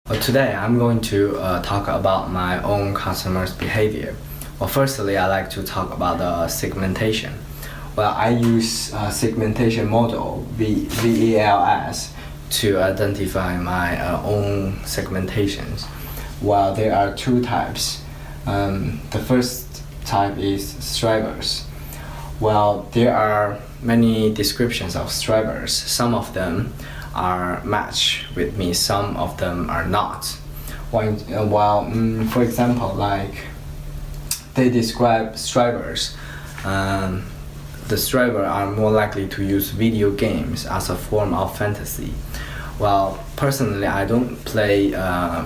Today I'm going to talk about my own customers' behavior. Well, firstly, I like to talk about segmentation. Well, I use segmentation model VELS to identify my own segmentations. Well, there are two types. The first type is strivers. Well, there are many descriptions of strivers. Some of them are matched with me, some of them are not. For example, like they describe strivers, the striver are more likely to use video games as a form of fantasy. Well, personally, I don't play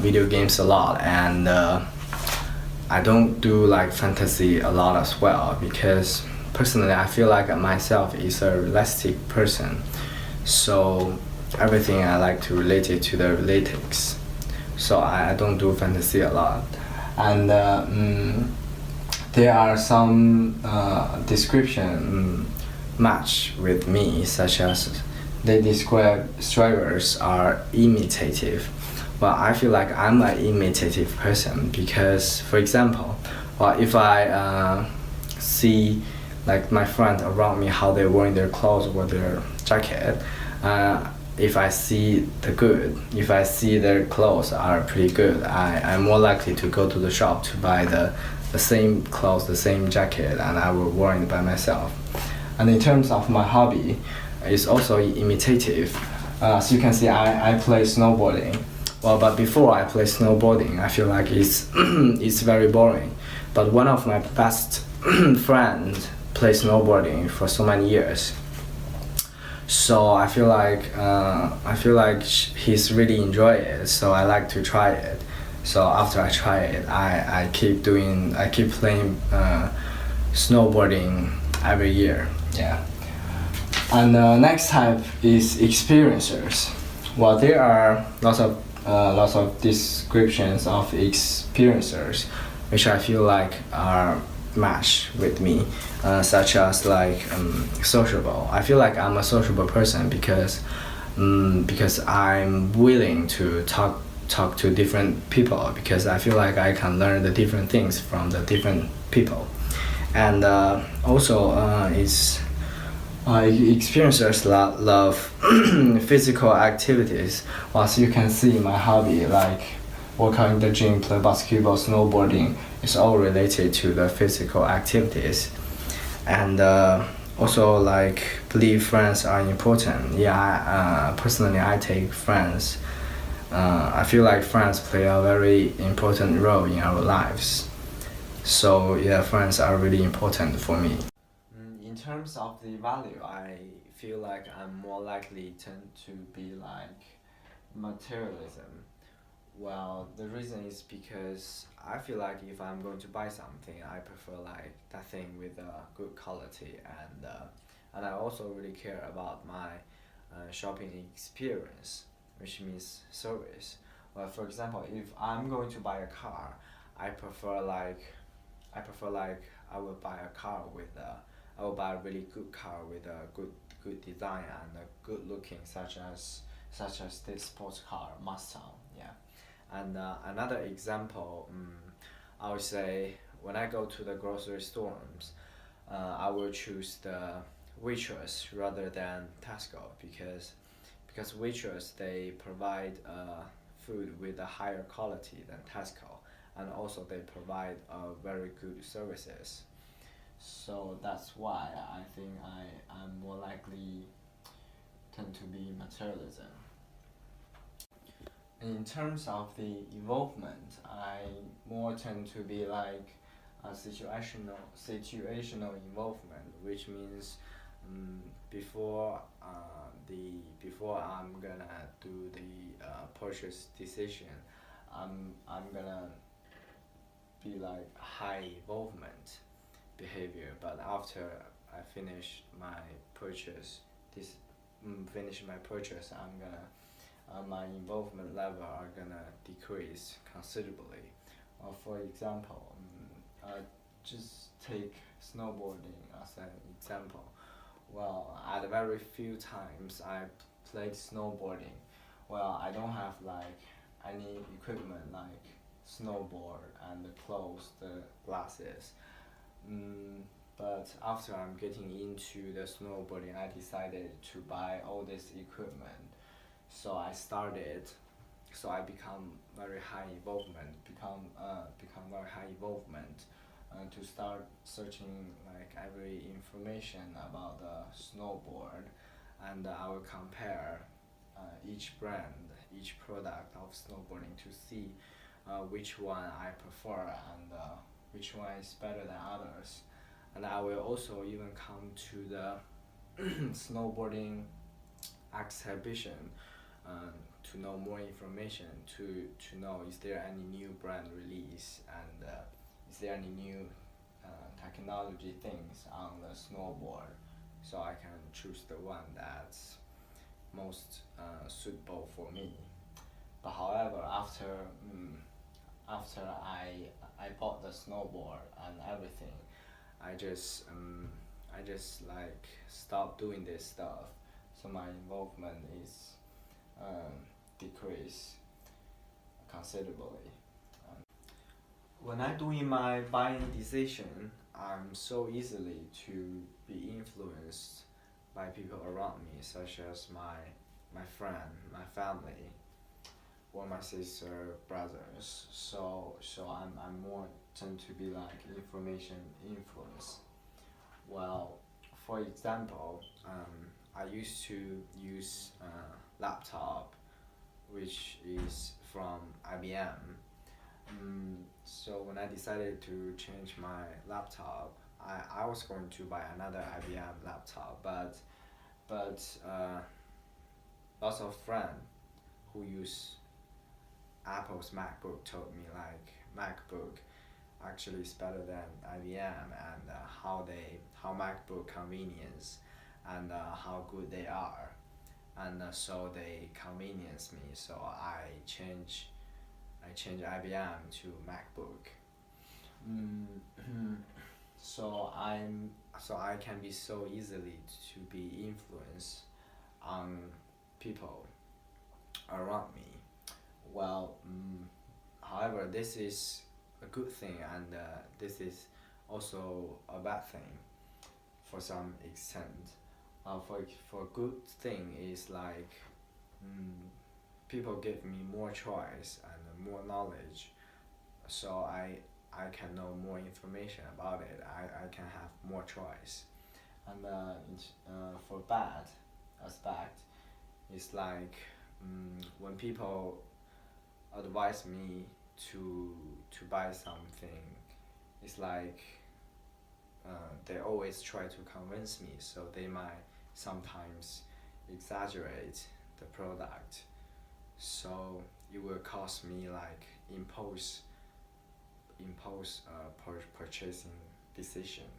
video games a lot, and I don't do like fantasy a lot as well, because personally I feel like myself is a realistic person, so everything I like to relate it to the realistics, so I don't do fantasy a lot. And there are some description match with me, such as they describe strivers are imitative. Well, I feel like I'm an imitative person because, for example, well, if I see like my friends around me how they're wearing their clothes or their jacket, if I see if I see their clothes are pretty good, I'm more likely to go to the shop to buy the same clothes, the same jacket, and I will wear it by myself. And in terms of my hobby, it's also imitative. As you can see, I play snowboarding. Well, but before I play snowboarding, I feel like it's it's very boring. But one of my best friends play snowboarding for so many years. So I feel like he's really enjoy it. So I like to try it. So after I try it, I keep playing snowboarding every year. Yeah. And the next type is experiencers. Well, there are lots of descriptions of experiencers, which I feel like are match with me, such as like sociable. I feel like I'm a sociable person because I'm willing to talk to different people, because I feel like I can learn the different things from the different people. And also is experiencers love physical activities. As you can see, my hobby, like work out in the gym, play basketball, snowboarding, is all related to the physical activities. And also like believe friends are important. Yeah, personally I take friends. I feel like friends play a very important role in our lives. So yeah, friends are really important for me. In terms of the value, I feel like I'm more likely tend to be like materialism. Well, the reason is because I feel like if I'm going to buy something, I prefer like that thing with a good quality, and I also really care about my shopping experience, which means service. Well, for example, if I'm going to buy a car, I prefer like I will buy a car with I will buy a really good car with a good design and a good looking, such as this sports car Mustang. Yeah. And another example, I would say when I go to the grocery stores, I will choose the Waitrose rather than Tesco, because Waitrose they provide food with a higher quality than Tesco, and also they provide very good services. So that's why I think I'm more likely tend to be materialism. In terms of the involvement, I more tend to be like a situational involvement, which means before before I'm gonna do the purchase decision, I'm gonna be like high involvement behavior. But after I this finish my purchase, I'm gonna my involvement level are gonna decrease considerably. For example, just take snowboarding as an example. Well, at very few times I played snowboarding. Well, I don't have like any equipment like snowboard and the clothes, the glasses. But after I'm getting into the snowboarding, I decided to buy all this equipment. So I become very high involvement, become very high involvement, to start searching like every information about the snowboard, and I will compare each brand, each product of snowboarding to see which one I prefer and which one is better than others. And I will also even come to the snowboarding exhibition to know more information, to know is there any new brand release, and is there any new technology things on the snowboard, so I can choose the one that's most suitable for me. But however, after I bought the snowboard and everything, I just like stopped doing this stuff, so my involvement is decreased considerably. When I doing my buying decision, I'm so easily to be influenced by people around me, such as my friend, my family, or my sister, brothers. So I'm more tend to be like information influence. Well, for example, I used to use laptop, which is from IBM. So when I decided to change my laptop, I was going to buy another IBM laptop, but lots of friends who use Apple's MacBook told me like MacBook actually is better than IBM, and how MacBook convenience, and how good they are, and so they convenience me. So I change IBM to MacBook. So I can be so easily to be influenced on people around me. Well, however, this is a good thing, and this is also a bad thing for some extent. For good thing is like, people give me more choice and more knowledge, so I can know more information about it. I can have more choice. And for bad aspect, it's like, when people advise me to buy something, it's like they always try to convince me, so they might sometimes exaggerate the product, so it will cause me like impulse purchasing decision.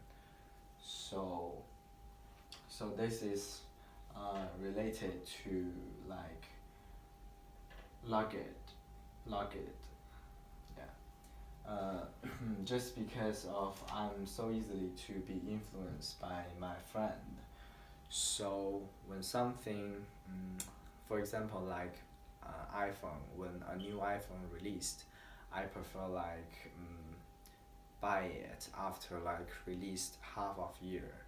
So this is related to like luggage, yeah. Just because of I'm so easily to be influenced by my friend. So when something, for example, like iPhone, when a new iPhone released, I prefer like, buy it after like released half of year,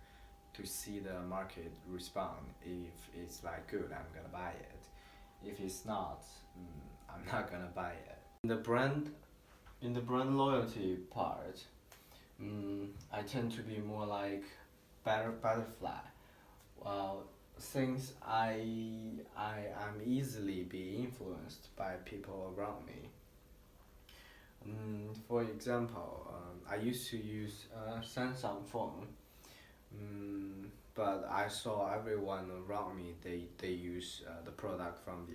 to see the market respond. If it's like good, I'm gonna buy it. If it's not, I'm not gonna buy it. In the brand loyalty part, I tend to be more like butterfly. Well, since I am easily be influenced by people around me. For example, I used to use Samsung phone, but I saw everyone around me they use the product from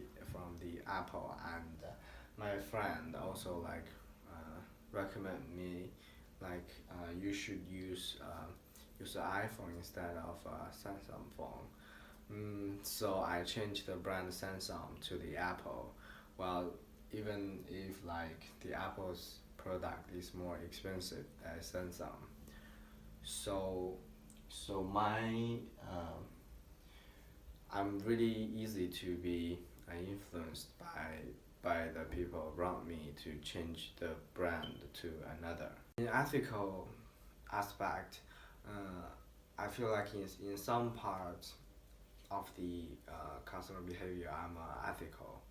the Apple, and my friend also like recommend me like, you should use the iPhone instead of Samsung phone. So I changed the brand Samsung to the Apple. Well, even if like the Apple's product is more expensive than Samsung. So my I'm really easy to be influenced by by the people around me to change the brand to another. In ethical aspect, I feel like in some parts of the customer behavior I'm ethical,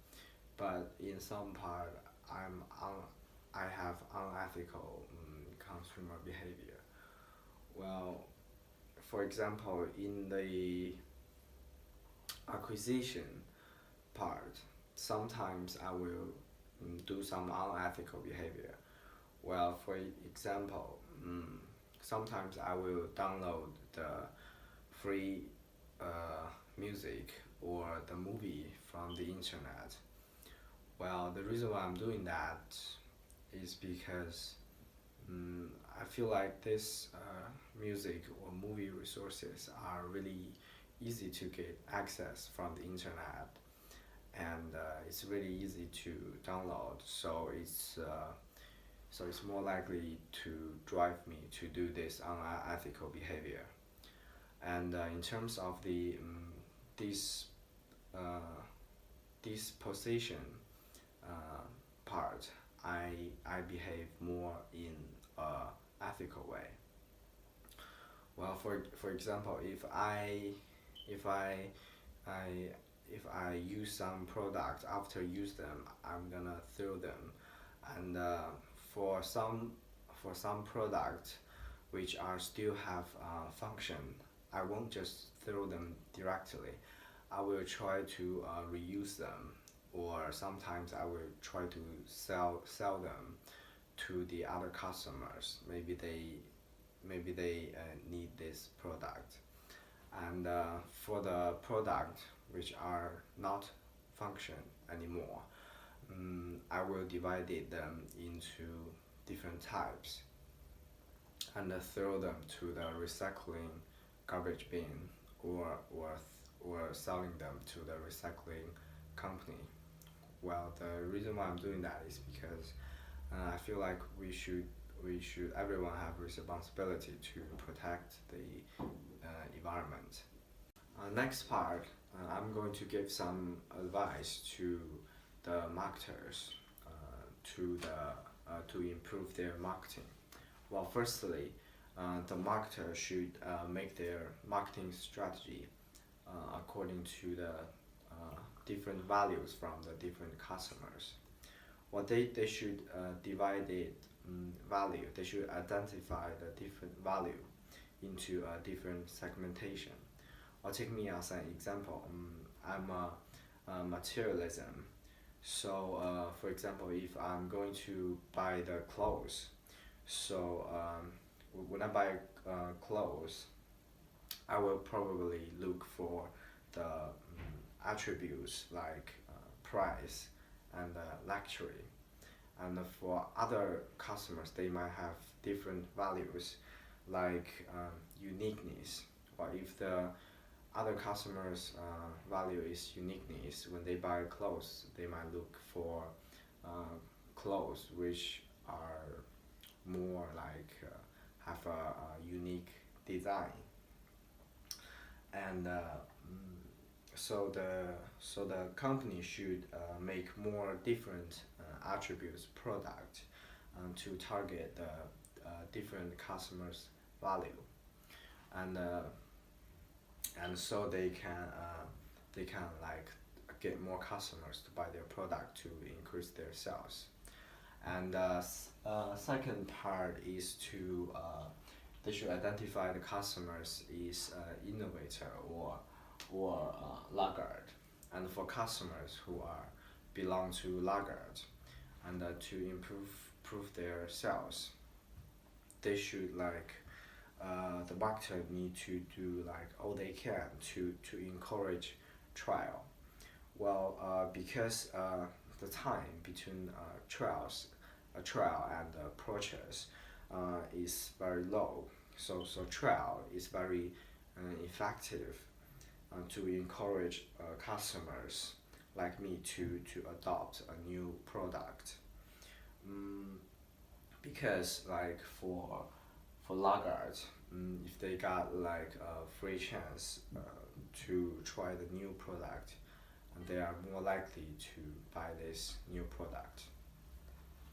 but in some part I have unethical consumer behavior. Well, for example, in the acquisition part, sometimes I will do some unethical behavior. Well, for example, sometimes I will download the free music or the movie from the internet. Well, the reason why I'm doing that is because I feel like this music or movie resources are really easy to get access from the internet, and it's really easy to download. So it's more likely to drive me to do this unethical behavior. And in terms of the this disposition part, I behave more in a ethical way. Well, for example, I if I use some product, after use them, I'm gonna throw them, and for some product which are still have function, I won't just throw them directly. I will try to reuse them, or sometimes I will try to sell them to the other customers. Maybe they need this product, and for the product which are not function anymore, I will divide them into different types and throw them to the recycling garbage bin, or selling them to the recycling company. Well, the reason why I'm doing that is because I feel like everyone have responsibility to protect the environment. Next part, I'm going to give some advice to the marketers to improve their marketing. Well, firstly, the marketer should make their marketing strategy according to the different values from the different customers. Well, they should divide it value. They should identify the different value into a different segmentation. Or take me as an example. I'm a materialism. So, for example, if I'm going to buy the clothes, so when I buy clothes, I will probably look for the attributes like price and luxury. And for other customers, they might have different values like uniqueness. Or if the other customers' value is uniqueness, when they buy clothes, they might look for clothes which are more like have a unique design. And so the company should make more different attributes product to target the different customers' value, and so they can like get more customers to buy their product to increase their sales. And second part is to they should identify the customers is innovator or laggard. And for customers who are belong to laggard, and to improve their sales, they should like the marketer need to do like all they can to encourage trial. Well, because the time between trial and purchase is very low, so trial is very effective to encourage customers like me to adopt a new product. Because like for laggards, if they got like a free chance to try the new product, they are more likely to buy this new product.